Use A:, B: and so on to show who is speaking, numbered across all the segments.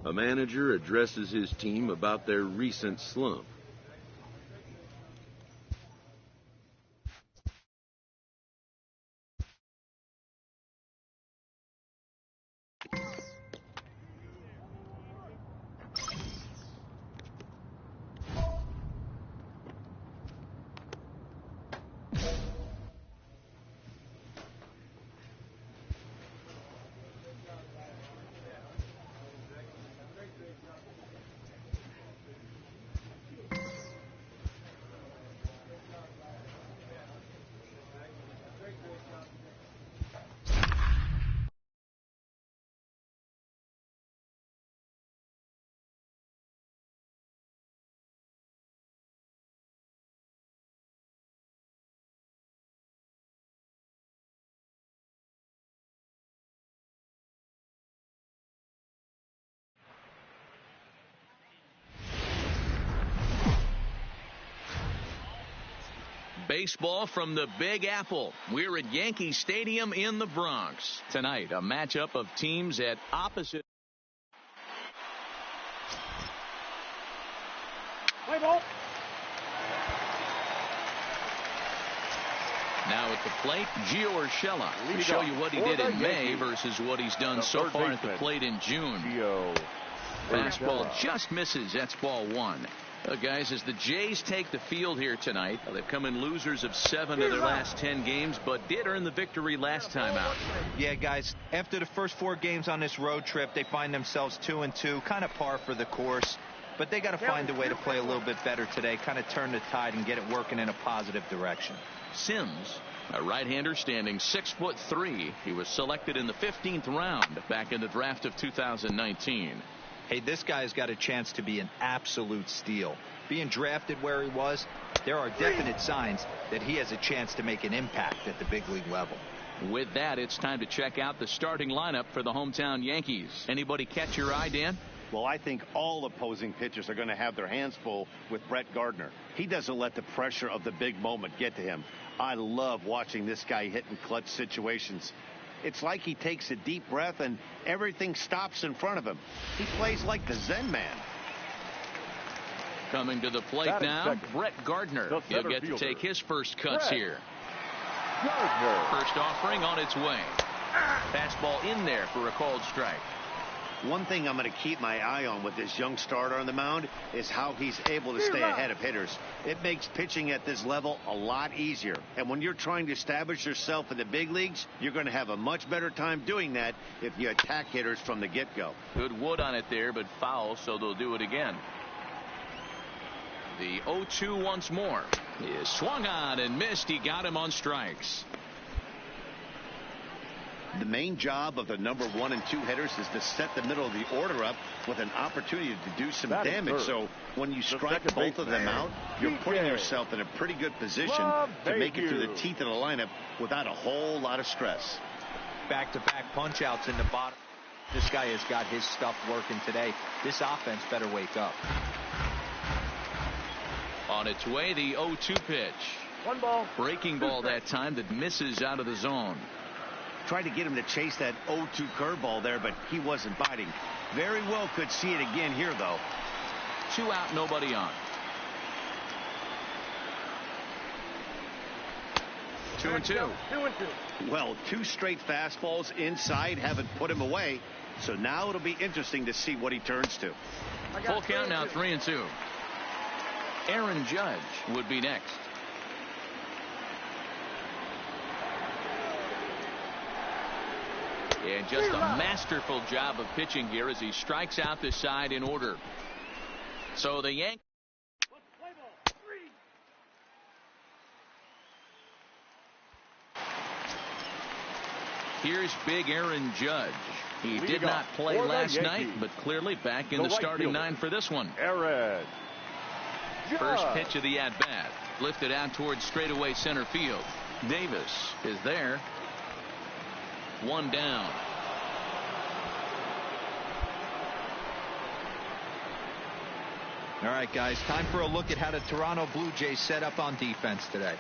A: A manager addresses his team about their recent slump.
B: Baseball from the Big Apple. We're at Yankee Stadium in the Bronx. Tonight, a matchup of teams at opposite.
C: Play ball.
B: Now at the plate, Gio Urshela. We show you what he did in May versus what he's done so far at the plate in June. Fastball just misses. That's ball one. Guys, as the Jays take the field here tonight, they've come in losers of 7 of their last 10 games, but did earn the victory last time out.
D: Yeah, guys, after the first 4 games on this road trip, they find themselves 2-2, kind of par for the course. But they got to find a way to play a little bit better today, kind of turn the tide and get it working in a positive direction.
B: Sims, a right-hander standing 6'3". He was selected in the 15th round back in the draft of 2019.
D: Hey, this guy's got a chance to be an absolute steal. Being drafted where he was, there are definite signs that he has a chance to make an impact at the big league level.
B: With that, it's time to check out the starting lineup for the hometown Yankees. Anybody catch your eye, Dan?
E: Well, I think all opposing pitchers are going to have their hands full with Brett Gardner. He doesn't let the pressure of the big moment get to him. I love watching this guy hit in clutch situations. It's like he takes a deep breath and everything stops in front of him. He plays like the Zen man.
B: Coming to the plate now, Brett Gardner. He'll get to take his first cuts here. First offering on its way. Fastball in there for a called strike.
E: One thing I'm going to keep my eye on with this young starter on the mound is how he's able to stay ahead of hitters. It makes pitching at this level a lot easier. And when you're trying to establish yourself in the big leagues, you're going to have a much better time doing that if you attack hitters from the get-go.
B: Good wood on it there, but foul, so they'll do it again. The 0-2 once more. He swung on and missed. He got him on strikes.
E: The main job of the number 1 and 2 hitters is to set the middle of the order up with an opportunity to do some damage. So when you strike both of them out, you're putting yourself in a pretty good position to make it through the teeth of the lineup without a whole lot of stress.
D: Back-to-back punch-outs in the bottom. This guy has got his stuff working today. This offense better wake up.
B: On its way, the 0-2 pitch.
C: 1 ball.
B: Breaking ball that time that misses out of the zone.
E: Tried to get him to chase that 0-2 curveball there, but he wasn't biting. Very well could see it again here, though.
B: 2 out, nobody on. 2-2.
C: 2-2.
E: Well, 2 straight fastballs inside haven't put him away, so now it'll be interesting to see what he turns to.
B: Full count now, 3-2. Aaron Judge would be next. And just a masterful job of pitching here as he strikes out this side in order. So the Yankees. Here's big Aaron Judge. He did not play last night, but clearly back in the starting 9 for this one.
C: Aaron Judge.
B: First pitch of the at-bat. Lifted out towards straightaway center field. Davis is there. 1 down.
D: All right, guys, time for a look at how the Toronto Blue Jays set up on defense today.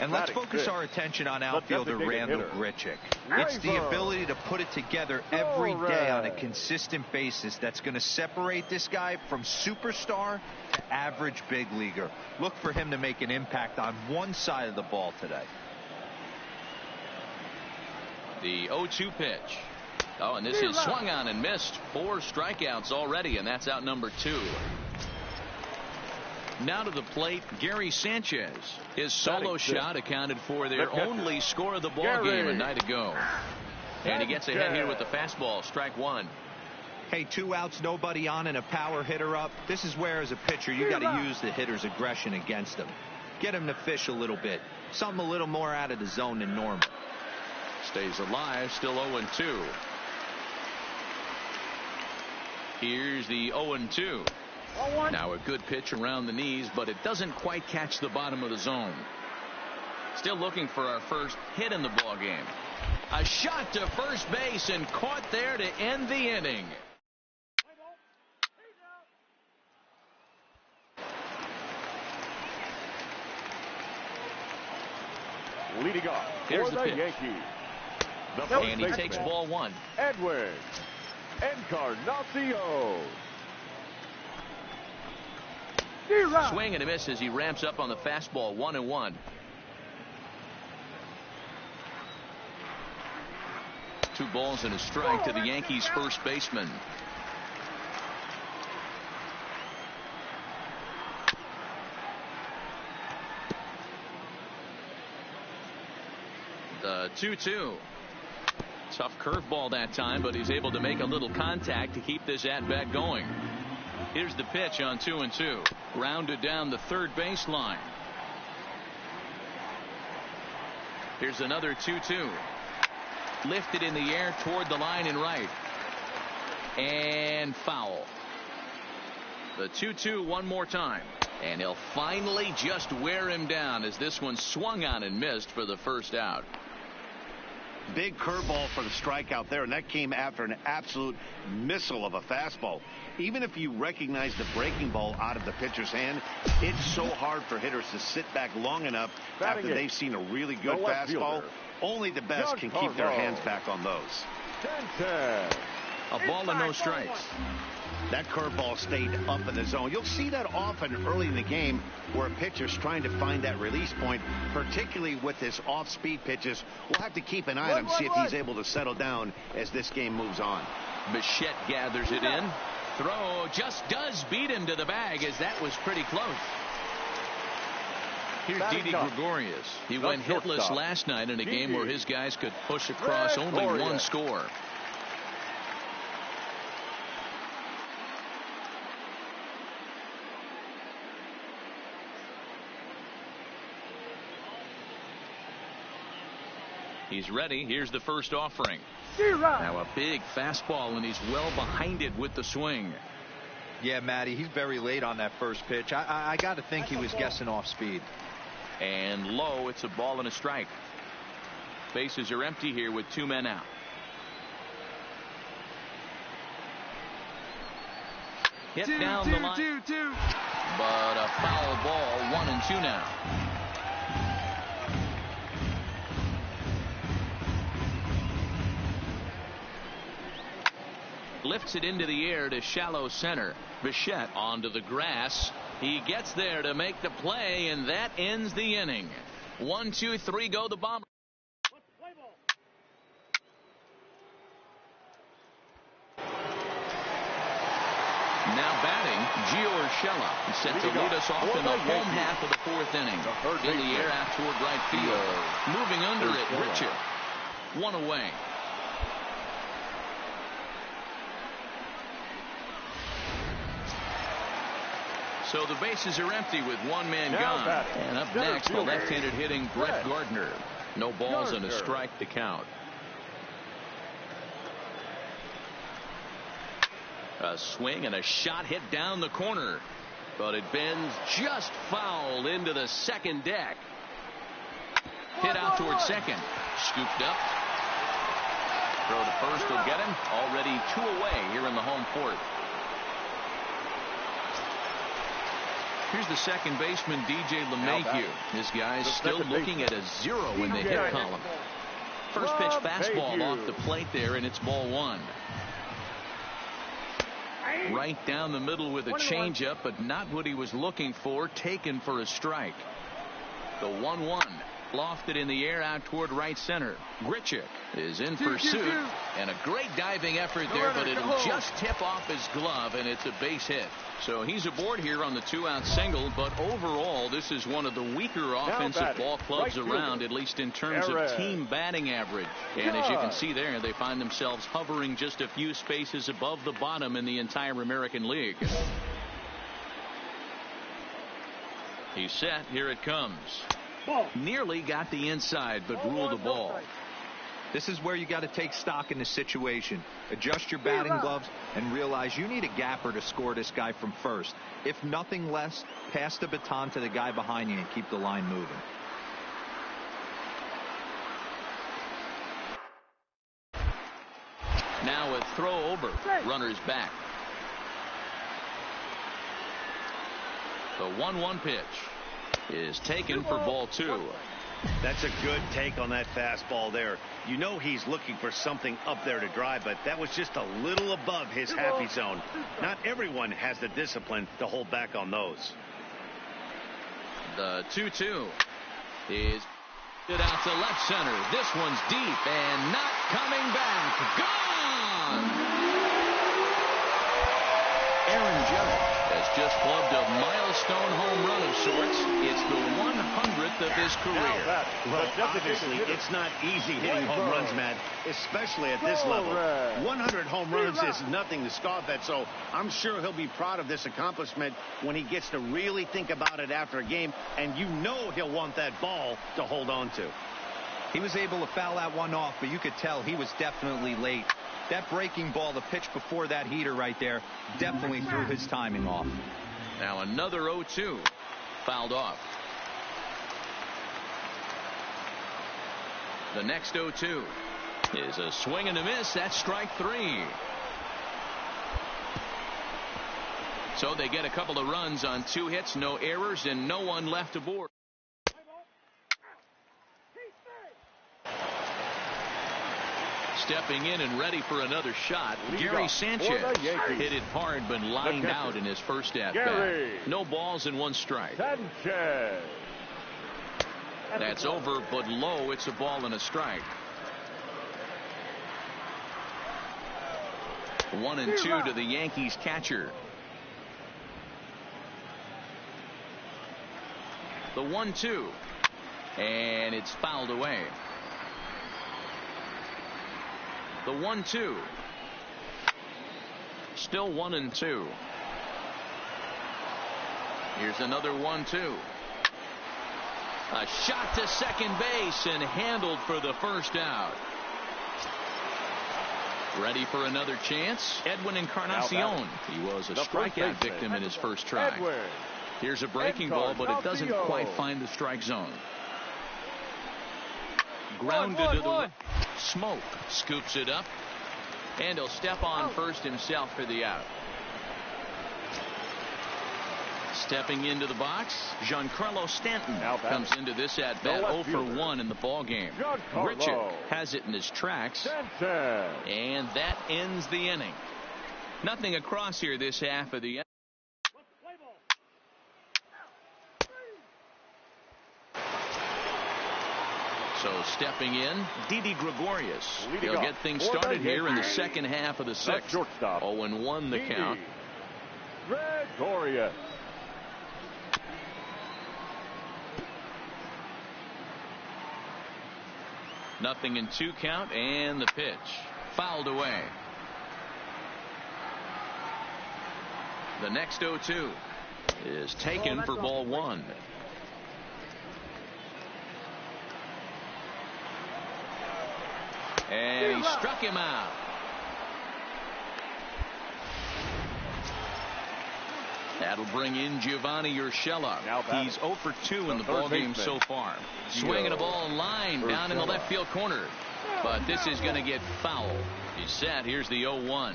D: And let's focus our attention on outfielder Randall Grichuk. It's the ability to put it together every day on a consistent basis that's going to separate this guy from superstar to average big leaguer. Look for him to make an impact on one side of the ball today.
B: The 0-2 pitch. Oh, and this is swung on and missed. 4 strikeouts already, and that's out number 2. Now to the plate, Gary Sanchez. His solo shot accounted for their only score of the ball game a night ago. And he gets ahead here with the fastball. Strike 1.
D: Hey, 2 outs, nobody on, and a power hitter up. This is where, as a pitcher, you got to use the hitter's aggression against him. Get him to fish a little bit. Something a little more out of the zone than normal.
B: Stays alive, still 0-2. Here's the 0-2. Now a good pitch around the knees, but it doesn't quite catch the bottom of the zone. Still looking for our first hit in the ball game. A shot to first base and caught there to end the inning.
C: Leading off
B: Here's
C: for
B: the
C: the
B: pitch.
C: Yankees.
B: And he takes ball 1.
C: Edwin Encarnacion.
B: Swing and a miss as he ramps up on the fastball. 1-1. Two balls and a strike to the Yankees first baseman. The 2-2. Tough curveball that time, but he's able to make a little contact to keep this at-bat going. Here's the pitch on 2-2. Grounded down the third baseline. Here's another 2-2. Lifted in the air toward the line and right. And foul. The 2-2 one more time. And he'll finally just wear him down as this one swung on and missed for the first out.
E: Big curveball for the strikeout there, and that came after an absolute missile of a fastball. Even if you recognize the breaking ball out of the pitcher's hand, it's so hard for hitters to sit back long enough after they've seen a really good fastball. Only the best can keep their hands back on those.
B: A ball and no strikes.
E: That curveball stayed up in the zone. You'll see that often early in the game where a pitcher's trying to find that release point, particularly with his off-speed pitches. We'll have to keep an eye on him, see if he's able to settle down as this game moves on.
B: Bichette gathers it in. Throw just does beat him to the bag, as that was pretty close. Here's Didi Gregorius. He went hitless last night in a game where his guys could push across only one score. He's ready. Here's the first offering. Now a big fastball, and he's well behind it with the swing.
D: Yeah, Matty, he's very late on that first pitch. I got to think he was guessing off speed.
B: And low, it's a ball and a strike. Bases are empty here with 2 men out. Hit down the line. But a foul ball, 1-2 now. Lifts it into the air to shallow center. Bichette onto the grass. He gets there to make the play, and that ends the inning. 1, 2, 3 go the Bombers. Now batting, Gio Urshela. He's set to lead us off in the home half of the 4th inning. In the air out toward right field. Moving under it, Richard. 1 away. So the bases are empty with 1 man gone. And up next, the left-handed hitting Brett Gardner. No balls and a strike to count. A swing and a shot hit down the corner. But it bends just foul into the second deck. Hit out toward second. Scooped up. Throw to first will get him. Already 2 away here in the home 4th. Here's the second baseman, DJ LeMahieu. This guy's still looking at a 0 in the hit column. First pitch fastball off the plate there, and it's ball 1. Right down the middle with a changeup, but not what he was looking for. Taken for a strike. The 1-1. Lofted in the air out toward right center. Grichuk is in pursuit, and a great diving effort there, but it'll just tip off his glove, and it's a base hit. So he's aboard here on the 2-out single, but overall this is one of the weaker offensive ball clubs around, at least in terms of team batting average. And as you can see there, they find themselves hovering just a few spaces above the bottom in the entire American League. He's set. Here it comes. Nearly got the inside, but ruled the ball.
D: This is where you got to take stock in the situation. Adjust your batting gloves and realize you need a gapper to score this guy from first. If nothing less, pass the baton to the guy behind you and keep the line moving.
B: Now a throw over. Runners back. The 1-1 pitch is taken for ball 2.
E: That's a good take on that fastball there. You know he's looking for something up there to drive, but that was just a little above his happy zone. Not everyone has the discipline to hold back on those.
B: The 2-2 is it out to left center. This one's deep and not coming back. Gone! Aaron Judge has just clubbed a milestone home run of sorts. It's the 100th of his career.
E: Well, obviously, it's not easy hitting home runs, Matt, especially at this level. 100 home runs is nothing to scoff at, so I'm sure he'll be proud of this accomplishment when he gets to really think about it after a game, and you know he'll want that ball to hold on to.
D: He was able to foul that one off, but you could tell he was definitely late. That breaking ball, the pitch before that heater right there, definitely threw his timing off.
B: Now another 0-2. Fouled off. The next 0-2 is a swing and a miss. That's strike 3. So they get a couple of runs on 2 hits, no errors, and no one left aboard. Stepping in and ready for another shot, Gary Sanchez hit it hard but lined out in his first at-bat. No balls and 1 strike.
C: Sanchez.
B: That's over but low. It's a ball and a strike. 1-2 to the Yankees catcher. The 1-2, and it's fouled away. The 1-2. Still 1-2. Here's another 1-2. A shot to second base and handled for the first out. Ready for another chance? Edwin Encarnacion. He was a strikeout victim in his first try. Here's a breaking ball, but it doesn't quite find the strike zone. Grounded to the Smoke scoops it up, and he'll step on first himself for the out. Stepping into the box, Giancarlo Stanton comes into this at bat 0 for 1 in the ball game. Grichuk has it in his tracks, and that ends the inning. Nothing across here this half of the inning. So stepping in, Didi Gregorius. He'll get things started here in the second half of the 6th. 0-1 the count.
C: Gregorius.
B: Nothing in 2 count, and the pitch fouled away. The next 0-2 is taken for ball 1. And he struck him out. That'll bring in Giovanni Urshela. He's 0 for 2 in the ballgame so far. Swinging a ball line down in the left field corner. But this is going to get foul. He's set. Here's the 0-1.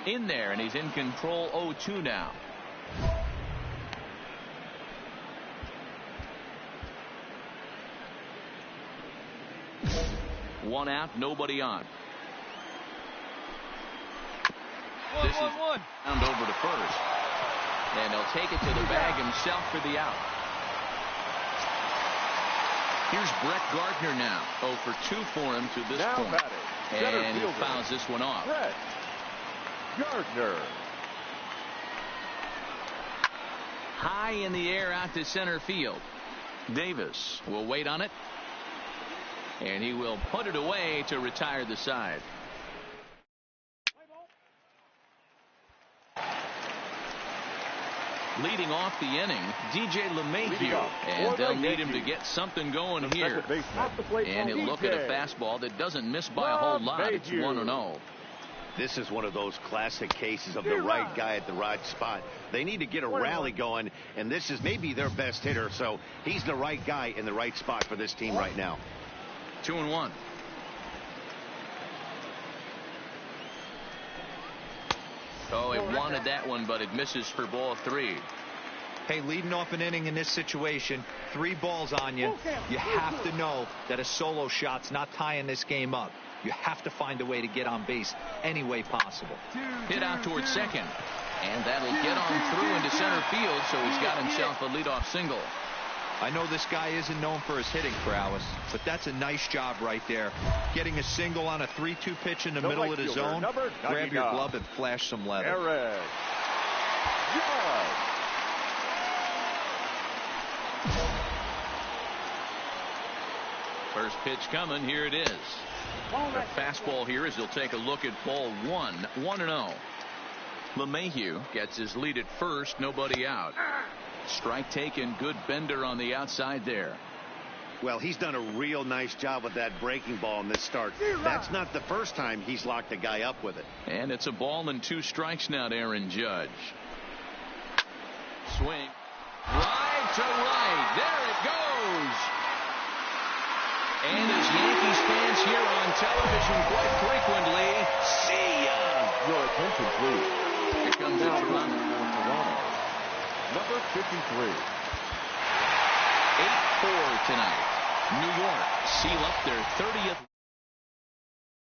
B: In there, and he's in control 0-2 now. 1 out, nobody on. This is round over to first. And he'll take it to the bag himself for the out. Here's Brett Gardner now. 0 for 2 for him to this point. And he fouls this one off.
C: Brett Gardner.
B: High in the air out to center field. Davis will wait on it. And he will put it away to retire the side. Leading off the inning, DJ LeMahieu, and they'll need him to get something going here. And he'll look at a fastball that doesn't miss by a whole lot. It's 1-0.
E: This is one of those classic cases of the right guy at the right spot. They need to get a rally going, and this is maybe their best hitter, so he's the right guy in the right spot for this team right now.
B: 2-1. Oh, it wanted that one, but it misses for ball 3.
D: Hey, leading off an inning in this situation, 3 balls on you. You have to know that a solo shot's not tying this game up. You have to find a way to get on base any way possible.
B: Hit out towards second. And that'll get on through into center field, so he's got himself a leadoff single.
D: I know this guy isn't known for his hitting prowess, but that's a nice job right there. Getting a single on a 3-2 pitch in the middle of the zone. Grab your glove and flash some leather.
C: Eric Judd.
B: First pitch coming. Here it is. A fastball here as he'll take a look at ball 1. 1-0. LeMahieu gets his lead at first. Nobody out. Strike taken. Good bender on the outside there.
E: Well, he's done a real nice job with that breaking ball in this start. That's not the first time he's locked a guy up with it.
B: And it's a ball and 2 strikes now to Aaron Judge. Swing. Right to right. There it goes. And as Yankees fans hear on television quite frequently, see ya.
C: Your attention, please.
B: Here comes the Toronto.
C: Number 53.
B: 8-4 tonight. New York seal up their 30th.